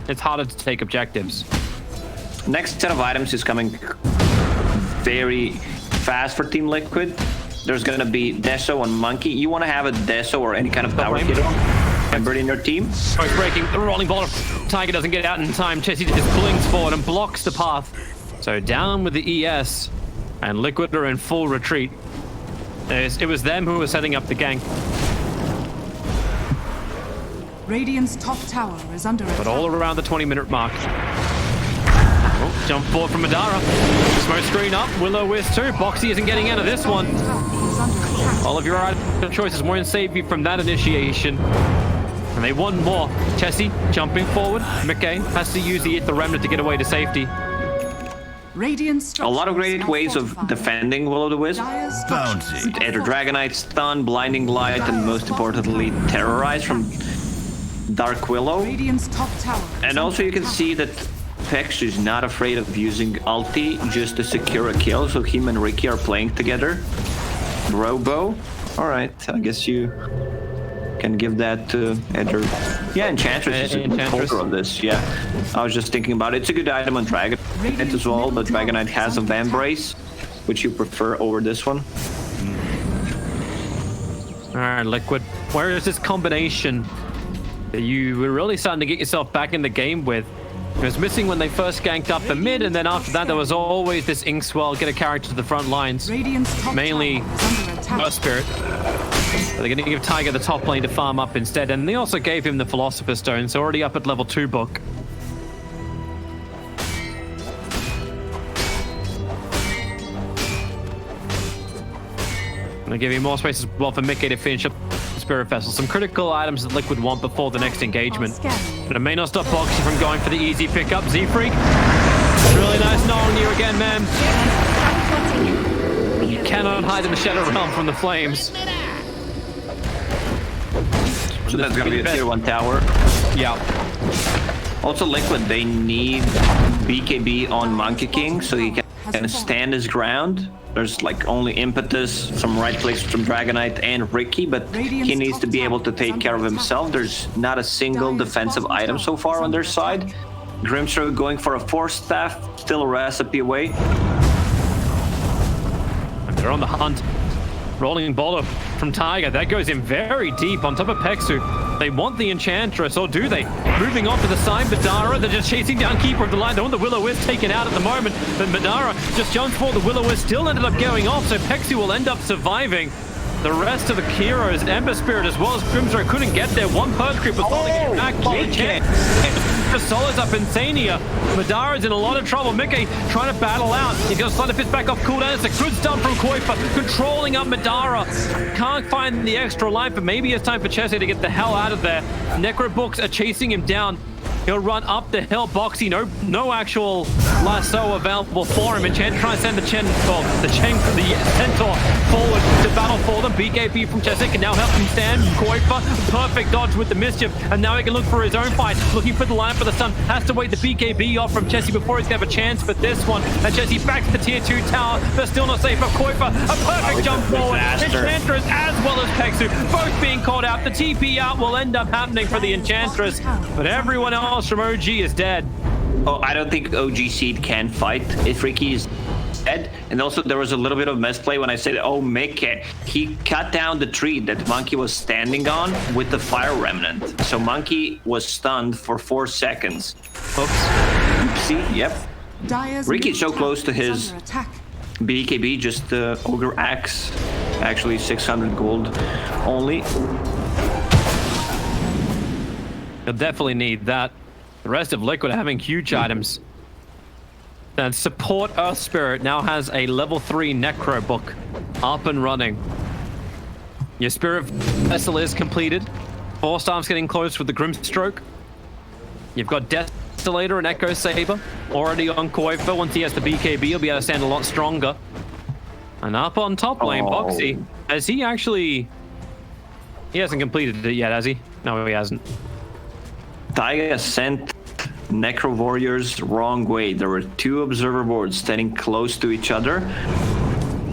it's harder to take objectives. Next set of items is coming very fast for Team Liquid. there's gonna be Deso and Monkey. You want to have a Deso or any kind of power hero member in your team. Both breaking the rolling ball. Tiger doesn't get out in time. Chessie just blinks forward and blocks the path. So down with the ES, and Liquid are in full retreat. It was them who were setting up the gank. Radiant's top tower is under attack. But all around the 20-minute mark. Oh, jump forward from Madara. Smoke screen up. Will-O-Wisp too. Bo3 isn't getting out of this one. All of your item choices won't save you from that initiation. And they want more. Chessie jumping forward. McKay has to use the Aether Remnant to get away to safety. A lot of great ways of defending Will-O-Wisp. Aether Dragonite, Stun, Blinding Light, and most importantly, Terrorize from Dark Willow. And also you can see that Pex is not afraid of using ulti just to secure a kill, so him and Ricky are playing together. Robo. Alright, I guess you can give that to Aether. Yeah, Enchantress is a good holder of this, yeah. I was just thinking about it. It's a good item on Dragonite as well, but Dragonite has a Vambrace, which you prefer over this one. Alright, Liquid. Where is this combination that you were really starting to get yourself back in the game with? It was missing when they first ganked up the mid, and then after that there was always this Inkswell, get a character to the front lines. Mainly Earth Spirit. But they're going to give Tiger the top lane to farm up instead, and they also gave him the Philosopher's Stone, so already up at level 2 book. Gonna give you more space as well for Mickey to finish up Spirit Vessel. Some critical items that Liquid want before the next engagement. But it may not stop Bo3 from going for the easy pickup. Z-Freak. Really nice knowing you again, man. You cannot hide in the Shadow Realm from the flames. So that's gonna be a tier 1 tower. Yeah. Also Liquid, they need BKB on Monkey King so he can stand his ground. There's like only Impetus, some right clicks from Dragonite and Ricky, but he needs to be able to take care of himself. There's not a single defensive item so far on their side. Grimstroke going for a Force Staff, still a recipe away. They're on the hunt. Rolling ball from Tiger. That goes in very deep on top of Pexu. They want the Enchantress, or do they? Moving on to the side, Madara. They're just chasing down Keeper of the Line. They want the Will-O-Wisp taken out at the moment, but Madara just jumps for the Will-O-Wisp. Still ended up going off, so Pexu will end up surviving. The rest of the heroes, Ember Spirit as well as Grimstroke couldn't get there. One Purge Creep was holding it back. Just solos up Insania. Madara's in a lot of trouble. Mickey trying to battle out. He's got to slide a fist back off cooldown. It's a good stun from Kuiper, controlling up Madara. Can't find the extra life, but maybe it's time for Chessie to get the hell out of there. Necrobooks are chasing him down. He'll run up the hill. Bo3, no actual lasso available for him. And Chen trying to send the Centaur forward to battle for them. BKB from Chessie can now help him stand. Kuiper, perfect dodge with the mischief. And now he can look for his own fight. Looking for the line for the stun. Has to wait the BKB off from Chessie before he's going to have a chance for this one. And Chessie back to the tier 2 tower. They're still not safe for Kuiper. A perfect jump forward. Enchantress as well as Pexu both being called out. The TP out will end up happening for the Enchantress. But everyone else from OG is dead. Oh, I don't think OG.Seed can fight if Ricky is dead. And also there was a little bit of misplay when I said, oh, Mickey. He cut down the tree that Monkey was standing on with the Fire Remnant. So Monkey was stunned for 4 seconds. Oops. Oopsie, yep. Ricky's so close to his BKB, just the Ogre Axe. Actually 600 gold only. You'll definitely need that. The rest of Liquid having huge items. And support Earth Spirit now has a level 3 Necro book up and running. Your Spirit Vessel is completed. Force Arm's getting close with the Grimstroke. You've got Desolator and Echo Saber already on Kuiper. Once he has the BKB, he'll be able to stand a lot stronger. And up on top lane, Bo3. Has he actually... He hasn't completed it yet, has he? No, he hasn't. Taiga sent Necro Warriors wrong way. There were 2 observer boards standing close to each other,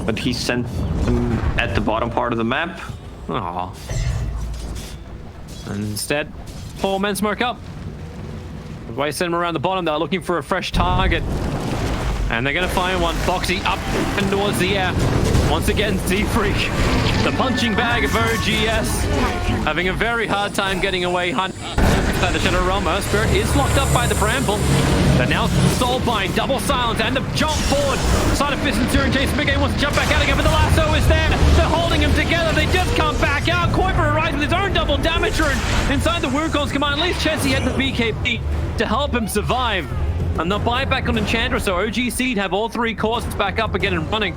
but he sent them at the bottom part of the map. Aww. And instead, 4 men smoke up. Why send them around the bottom? They're looking for a fresh target. And they're going to find one. Bo3 up and towards the air. Once again, Z-Freak, the punching bag of OGS, having a very hard time getting away. Inside the Shadow Realm, Earth Spirit is locked up by the Bramble. But now Soulbind, double silence, and the jump forward. Side of Fist and Searing Chase. Big A wants to jump back out again, but the lasso is there. They're holding him together. They just come back out. Kuiper arrives with his own double damage rune inside the Wukong's command. At least Chessie had the BKB to help him survive. And the buyback on Enchantress, so OG.Seed have all 3 cores back up again and running.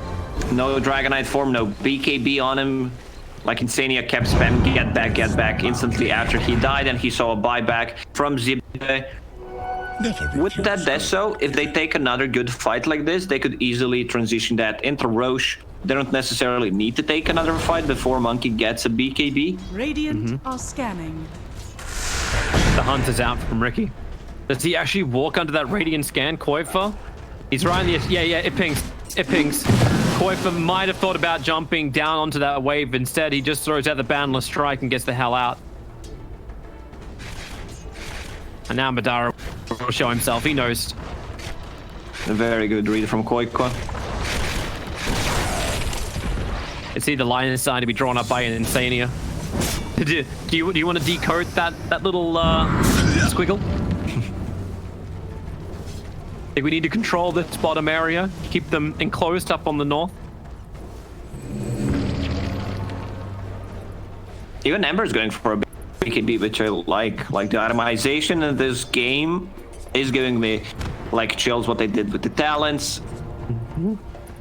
No Dragonite form, no BKB on him. Like Insania kept spamming get back instantly after he died, and he saw a buyback from Zip. With that Deso, if they take another good fight like this, they could easily transition that into Roche. They don't necessarily need to take another fight before Monkey gets a BKB. Radiant are scanning. The hunt is out from Ricky. Does he actually walk under that Radiant scan, Kuiper? He's right in the... Yeah, it pings. It pings. Kuiper might have thought about jumping down onto that wave. Instead, he just throws out the Boundless Strike and gets the hell out. And now Madara will show himself. He knows. A very good read from Kuiper. It's either line inside to be drawn up by an Insania. Do you want to decode that little squiggle? I think we need to control this bottom area, keep them enclosed up on the north. Even Ember's going for a BKB, which I like. Like the itemization in this game is giving me like chills what they did with the talents.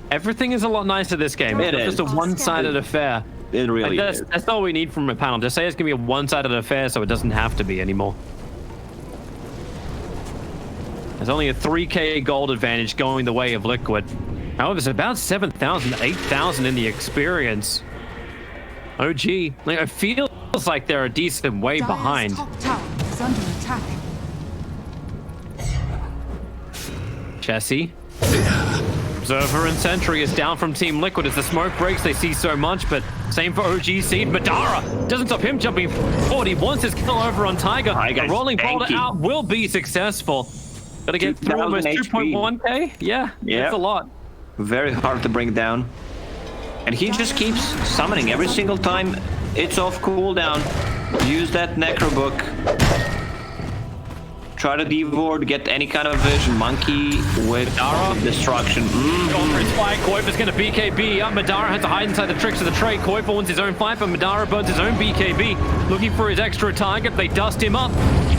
Everything is a lot nicer this game. It it's is. just a one-sided affair. It really is. That's all we need from a panel. Just say it's gonna be a one-sided affair, so it doesn't have to be anymore. There's only a 3k gold advantage going the way of Liquid. However, it's about 7,000, 8,000 in the experience. OG, like, it feels like they're a decent way behind. Top tower is under attack. Chessie. Observer and Sentry is down from Team Liquid. As the smoke breaks, they see so much, but same for OG.Seed. Madara doesn't stop him jumping forward. He wants his kill over on Tiger. The rolling boulder out will be successful. Gotta get through almost 2.1k. Yeah, that's a lot. Very hard to bring down. And he just keeps summoning every single time it's off cooldown. Use that Necro Book. Try to devour, get any kind of vision. Monkey with destruction. Going for his fight. Kuiper's gonna BKB up. Madara has to hide inside the tricks of the trade. Kuiper wants his own fight, but Madara burns his own BKB. Looking for his extra target. They dust him up.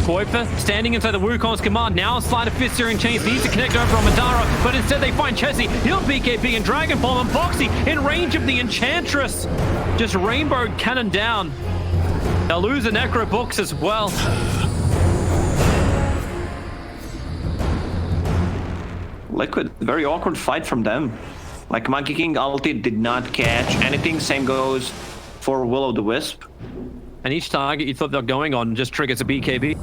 Kuiper standing inside the Wukong's command. Now a slide of Fist Searing Chains needs to connect over on Madara, but instead they find Chessie. He'll BKB and Dragon Ball, and Boxy in range of the Enchantress. Just Rainbow Cannon down. They'll lose the Necro Books as well. Liquid, very awkward fight from them. Like Monkey King ulti did not catch anything. Same goes for Will-O-the-Wisp. And each target you thought they were going on just triggers a BKB.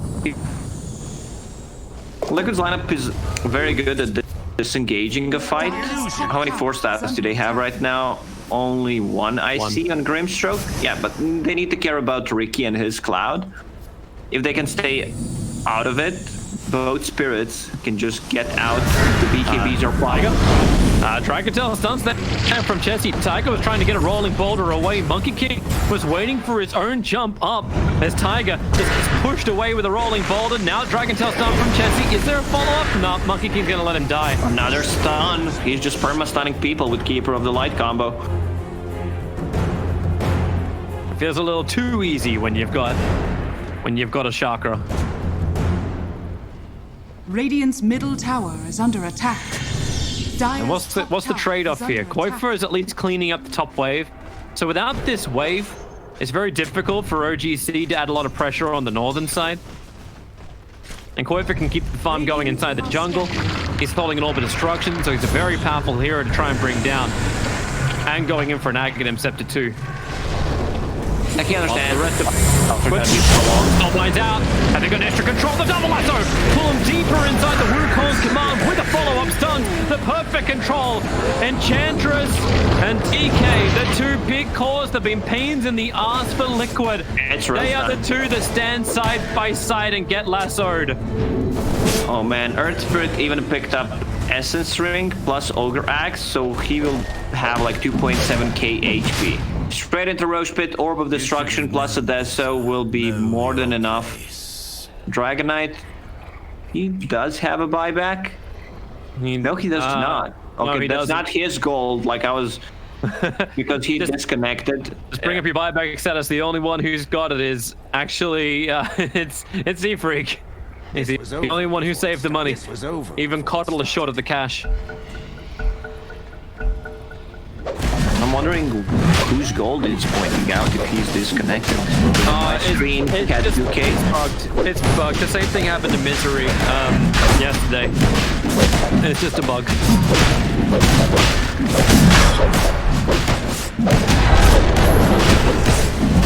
Liquid's lineup is very good at disengaging a fight. How many 4 status do they have right now? Only one I see on Grimstroke. Yeah, but they need to care about Ricky and his Cloud. If they can stay out of it, both spirits can just get out the BKBs or Tiger. Dragon Tail stuns that from Chessie. Tiger was trying to get a rolling boulder away. Monkey King was waiting for his own jump up as Tiger just gets pushed away with a rolling boulder. Now Dragon Tail stun from Chessie. Is there a follow-up? No, Monkey King's gonna let him die. Another stun. He's just perma-stunning people with Keeper of the Light combo. Feels a little too easy when you've got a chakra. Radiant's middle tower is under attack. And what's the trade-off here? Kuiper is at least cleaning up the top wave. So without this wave, it's very difficult for OG.Seed to add a lot of pressure on the northern side. And Kuiper can keep the farm going inside the jungle. He's holding an Orb of Destruction, so he's a very powerful hero to try and bring down. And going in for an Aghanim Scepter too. I can understand. The rest of Soulbind's out, and they got extra control. The double lasso pull him deeper inside the Wukong's command with a follow-up stun. The perfect control. Enchantress and DK, the 2 big cores that have been pains in the ass for Liquid. They are the 2 that stand side by side and get lassoed. Oh man, Earth Spirit even picked up Essence Ring plus Ogre Axe, so he will have like 2.7k HP. Straight into Roche Pit, Orb of Destruction plus Adesso will be more than enough. Dragonite, he does have a buyback. No, he does not. Okay, no, that's not his gold, like I was... because he disconnected. Just bring up your buyback status. The only one who's got it is actually it's Z-Freak. He's the only one who saved the money. Even Coddle is short of the cash. I'm wondering whose gold is pointing out if he's disconnected. My screen had 2K. It's bugged. The same thing happened to Misery yesterday. It's just a bug.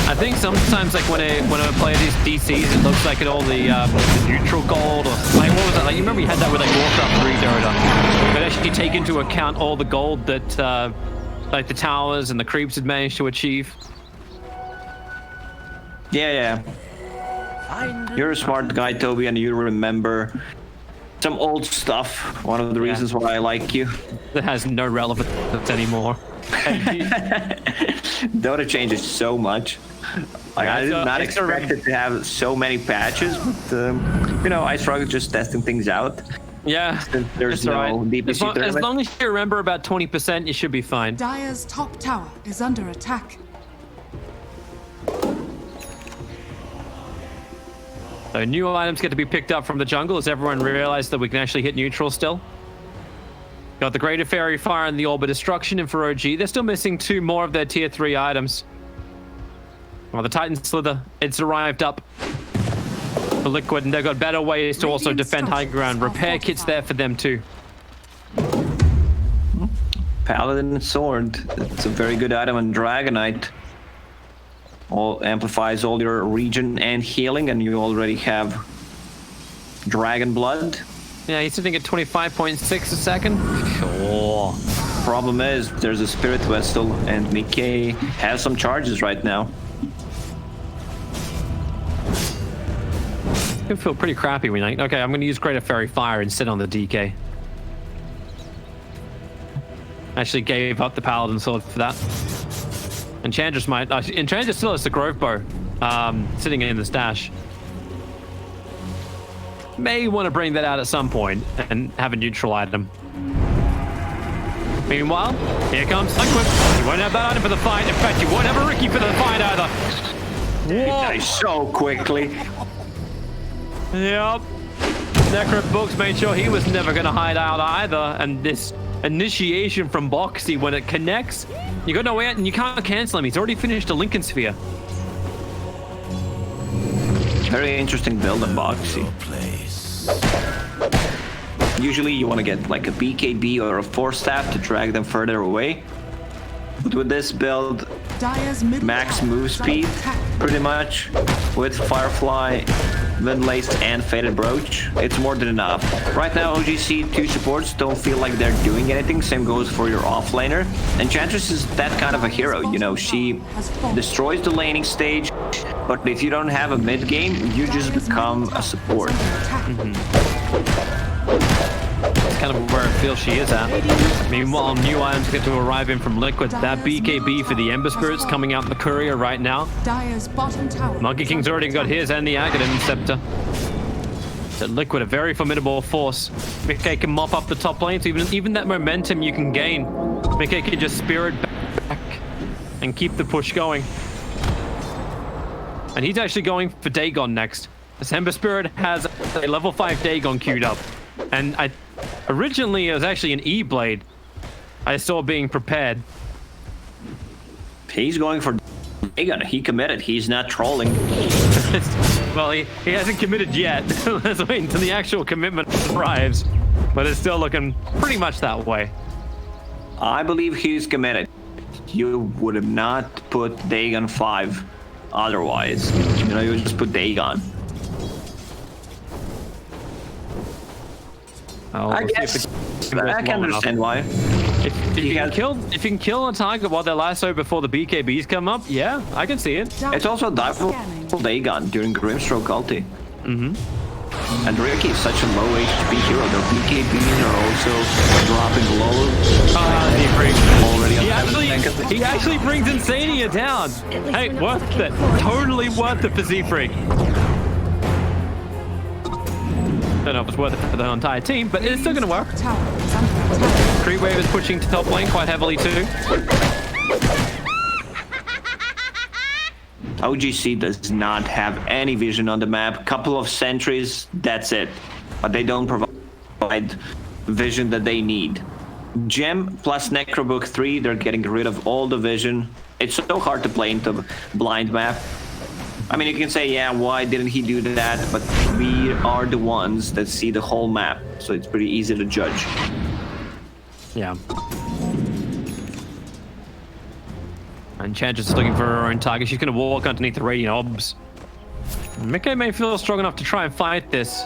I think sometimes, like when I play these DCs, it looks like all the neutral gold, or like what was that? Like you remember you had that with like Warcraft 3 Dota, but actually take into account all the gold that like the towers and the creeps had managed to achieve. Yeah. You're a smart guy, Toby, and you remember some old stuff. One of the reasons why I like you. That has no relevance anymore. Dota changes so much. Like I did not expect it to have so many patches, but you know, I struggle just testing things out. Yeah, since there's no DPC as long as you remember about 20%, you should be fine. Dire's top tower is under attack. So new items get to be picked up from the jungle as everyone realized that we can actually hit neutral still. Got the Greater Fairy Fire and the Orb of Destruction, and for OG, they're still missing 2 more of their tier 3 items. Well, the Titan Slither, it's arrived up for Liquid, and they've got better ways to also defend high ground. Repair kits there for them too. Paladin Sword, it's a very good item on Dragonite. All amplifies all your regen and healing, and you already have Dragon Blood. Yeah, he's sitting at 25.6 a second. Sure. Problem is, there's a Spirit Vessel, and Nikkei has some charges right now. I feel pretty crappy when I... Okay, I'm going to use Greater Fairy Fire and sit on the DK. Actually gave up the Paladin Sword for that. Enchantress might... Enchantress still has the Grove Bow sitting in the stash. May want to bring that out at some point and have a neutral item. Meanwhile, here comes Liquid. You won't have that item for the fight. In fact, you won't have a Ricky for the fight either. Whoa. So quickly. Yep. Necro Books made sure he was never going to hide out either. And this initiation from Bo3 when it connects, you got no way out and you can't cancel him. He's already finished a Lincoln Sphere. Very interesting build on Bo3. Usually you want to get like a BKB or a Force Staff to drag them further away. But with this build, max move speed, pretty much, with Firefly, Windlaced, and Faded Brooch, it's more than enough. Right now, OG.Seed 2 supports don't feel like they're doing anything. Same goes for your offlaner. Enchantress is that kind of a hero, you know, she destroys the laning stage, but if you don't have a mid game, you just become a support. That's kind of where I feel she is at. Meanwhile, new items get to arrive in from Liquid. That BKB for the Ember Spirits coming out in the courier right now. Monkey King's already got his and the Aghanim Scepter. So Liquid, a very formidable force. Mickey can mop up the top lane, so even that momentum you can gain, Mickey can just spirit back and keep the push going. And he's actually going for Dagon next. This Ember Spirit has a level 5 Dagon queued up. And originally it was actually an E-Blade I saw being prepared. He's going for Dagon. He committed. He's not trolling. Well, he hasn't committed yet. Let's wait until the actual commitment arrives. But it's still looking pretty much that way. I believe he's committed. You would have not put Dagon 5 otherwise. You know, you would just put Dagon. I guess I can understand why. If you can kill a target while they're lasso before the BKBs come up, yeah, I can see it. It's also double Dagon during Grimstroke ulti. And Ricky is such a low HP hero. Their BKBs are also dropping low. Already on 7 seconds. He actually brings Insania down. Hey, worth it. Totally worth it for Z-Freak. Don't know if it's worth it for the entire team, but it's still going to work. Creep Wave is pushing to top lane quite heavily too. OG.Seed does not have any vision on the map. Couple of sentries, that's it. But they don't provide vision that they need. Gem plus Necrobook 3, they're getting rid of all the vision. It's so hard to play into blind map. I mean, you can say, yeah, why didn't he do that? But we are the ones that see the whole map, so it's pretty easy to judge. Yeah. Enchantress is looking for her own target. She's going to walk underneath the Radiant Obs. Mickey may feel strong enough to try and fight this.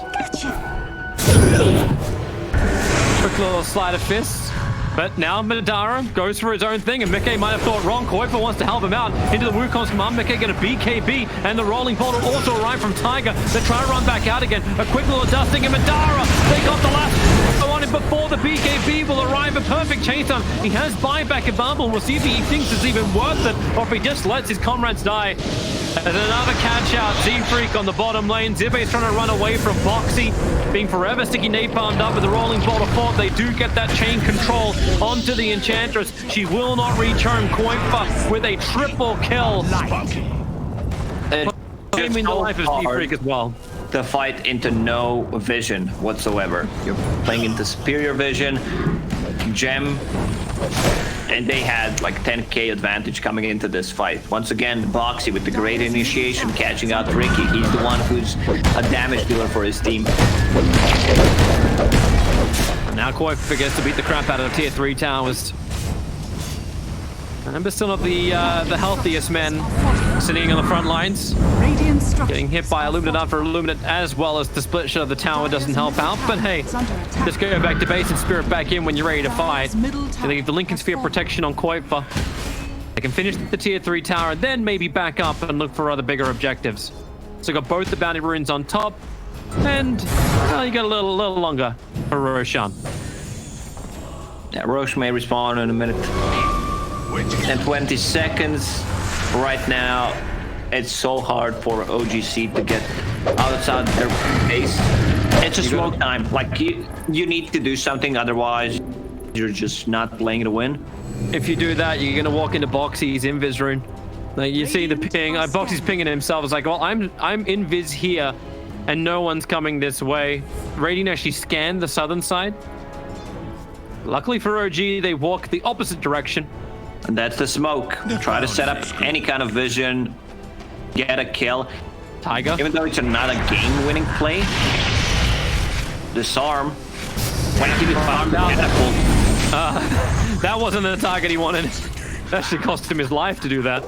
Quick little slide of fists. But now Madara goes for his own thing, and Mickey might have thought wrong. Koifa wants to help him out into the Wukong's command. Mickey get a BKB, and the rolling bolt will also arrive from Tiger. They try to run back out again. A quick little dusting, and Madara, they got the last on him before the BKB will arrive. A perfect chase on. He has buyback available. We'll see if he thinks it's even worth it, or if he just lets his comrades die. And another catch out. Z-Freak on the bottom lane. Zibbe's trying to run away from Bo3, being forever sticky napalmed up with the rolling bolt of fort. They do get that chain control onto the Enchantress. She will not reach home. Koifa with a triple kill. Saving the life of Z-Freak as well. The fight into no vision whatsoever. You're playing into superior vision, Gem, and they had like 10k advantage coming into this fight. Once again, Bo3 with the great initiation catching out Ricky. He's the one who's a damage dealer for his team. Now Koifa gets to beat the crap out of the tier 3 towers. But still not the healthiest men sitting on the front lines. Getting hit by Illuminate after Illuminate, as well as the split shot of the tower doesn't help out. But hey, just go back to base and spirit back in when you're ready to fight. They leave the Lincoln Sphere protection on Koifa. They can finish the tier 3 tower and then maybe back up and look for other bigger objectives. So got both the bounty runes on top, and you got a little longer for Roshan. Yeah, Roche may respawn in a minute. And 20 seconds. Right now, it's so hard for OG.Seed to get outside their base. It's a smoke time. Like, you need to do something, otherwise you're just not playing to win. If you do that, you're gonna walk into Boxy's invis rune. Like, you see the ping. Boxy's pinging himself. It's like, well, I'm invis here, and no one's coming this way. Radiant actually scanned the southern side. Luckily for OG, they walk the opposite direction. And that's the smoke. Try to set up any kind of vision, get a kill. Tiger. Even though it's not a game-winning play, disarm. When he disarmed catapult. That wasn't the target he wanted. It actually cost him his life to do that.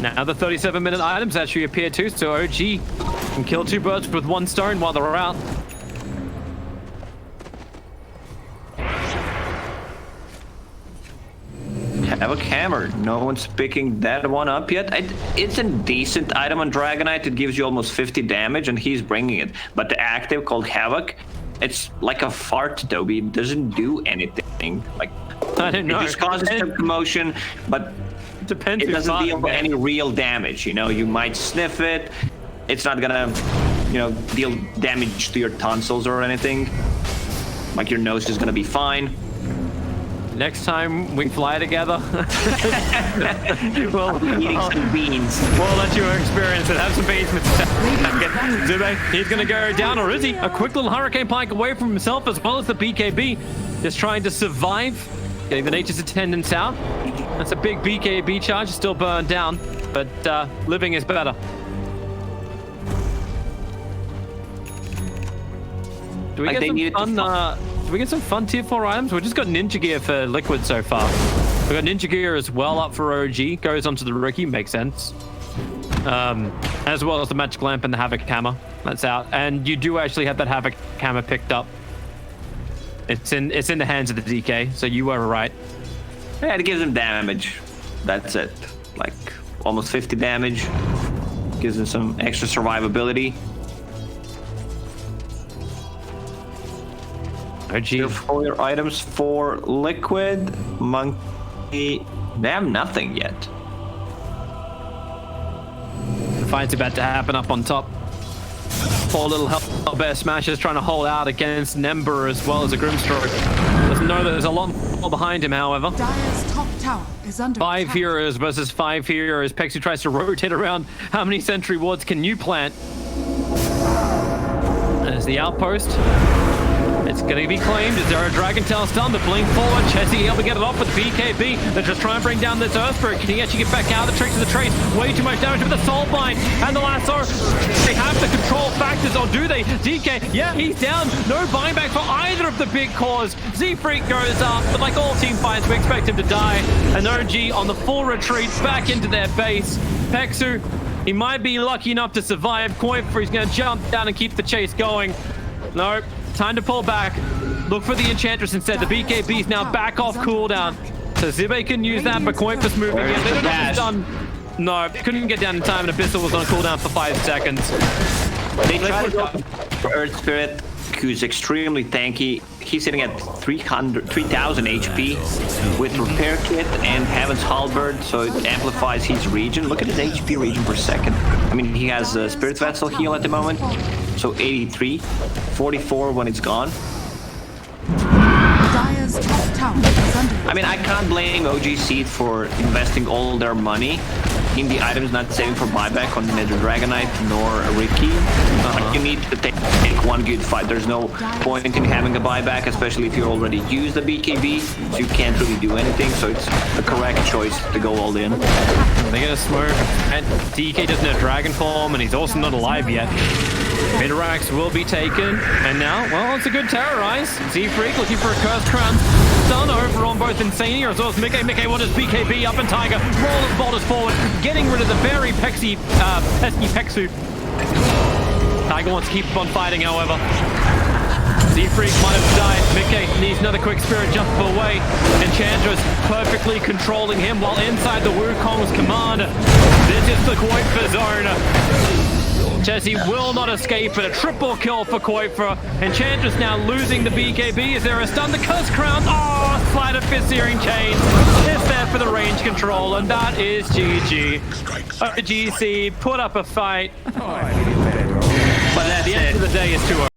Now the 37-minute items actually appear too, so OG can kill 2 birds with 1 stone while they're out. Havoc Hammer. No one's picking that one up yet. It's a decent item on Dragonite. It gives you almost 50 damage, and he's bringing it. But the active called Havoc, it's like a fart, Toby. It doesn't do anything. Like, I didn't know. It just causes some commotion, but depends. It doesn't deal any real damage. You know, you might sniff it. It's not gonna, deal damage to your tonsils or anything. Like, your nose is gonna be fine. Next time we fly together, we'll eating some beans. We'll let you experience it. Have some beans, Mr. Zube, he's gonna go down, or is he? A quick little Hurricane Pike away from himself, as well as the BKB. Just trying to survive, getting the Nature's Attendants out. That's a big BKB charge, still burned down, but living is better. Do we get some fun? Do we get some fun tier 4 items? We've just got Ninja Gear for Liquid so far. We've got Ninja Gear as well up for OG. Goes onto the Ricky, makes sense. As well as the Magic Lamp and the Havoc Hammer. That's out. And you do actually have that Havoc Hammer picked up. It's in the hands of the DK, so you were right. Yeah, it gives him damage. That's it. Like, almost 50 damage. Gives him some extra survivability. OG. Here for your items for Liquid, Monkey. They have nothing yet. The fight's about to happen up on top. Four little Hellbear Smashers trying to hold out against Nember as well as a Grimstroke. Doesn't know that there's a lot more behind him, however. Dire's top tower is under 5 attack. heroes versus 5 heroes. Pexu tries to rotate around. How many sentry wards can you plant? There's the outpost. It's going to be claimed. Is there a Dragon Tail stun? The blink forward. Chessie able to get it off with the BKB. They're just trying to bring down this Earth Spirit. Can he actually get back out? The tricks of the trace. Way too much damage with the Soul Bind and the Lasso. They have the control factors, or do they? DK, yeah, he's down. No buyback for either of the big cores. Z-Freak goes up, but like all team fights, we expect him to die. And OG on the full retreat back into their base. Pexu, he might be lucky enough to survive. Coinfer, he's going to jump down and keep the chase going. Nope. Time to pull back. Look for the Enchantress instead. The BKB is now back off cooldown. So Zibe can use that, but Coinfer's moving in. They don't have the stun. No, couldn't get down in time, and Abyssal was on cooldown for 5 seconds. They tried to go for Earth Spirit, who's extremely tanky. He's sitting at 3000 HP with Repair Kit and Heaven's Halberd, so it amplifies his regen. Look at his HP regen per second. I mean, he has a Spirit Vessel heal at the moment, so 83, 44 when it's gone. Dire's top tower is under I mean, I can't blame OG.Seed for investing all their money in the items, not saving for buyback on neither Dragonite nor Ricky. But you need to take one good fight. There's no point in having a buyback, especially if you already used the BKB, so you can't really do anything. So it's the correct choice to go all in. They're gonna smoke, and DK doesn't have Dragon Form, and he's also not alive yet. Midrax will be taken, and now, well, it's a good terrorize. Z-Freak looking for a Curse Crown. Stun over on both Insania as well as Mickey. Mickey wanted BKB up and Tiger. Roll his boulders forward, getting rid of the very pesky Pexu. Tiger wants to keep on fighting, however. Z-Freak might have died. Mickey needs another quick spirit jump away. Enchantress perfectly controlling him while inside the Wukong's command. This is the Coinfer zone. Chessie will not escape, but a triple kill for Coinfer. Enchantress now losing the BKB. Is there a stun? The Curse Crown. Oh, Sleight of Fist Searing Chains. It's there for the range control, and that is GG. OG.Seed put up a fight. But at the end of the day, it's too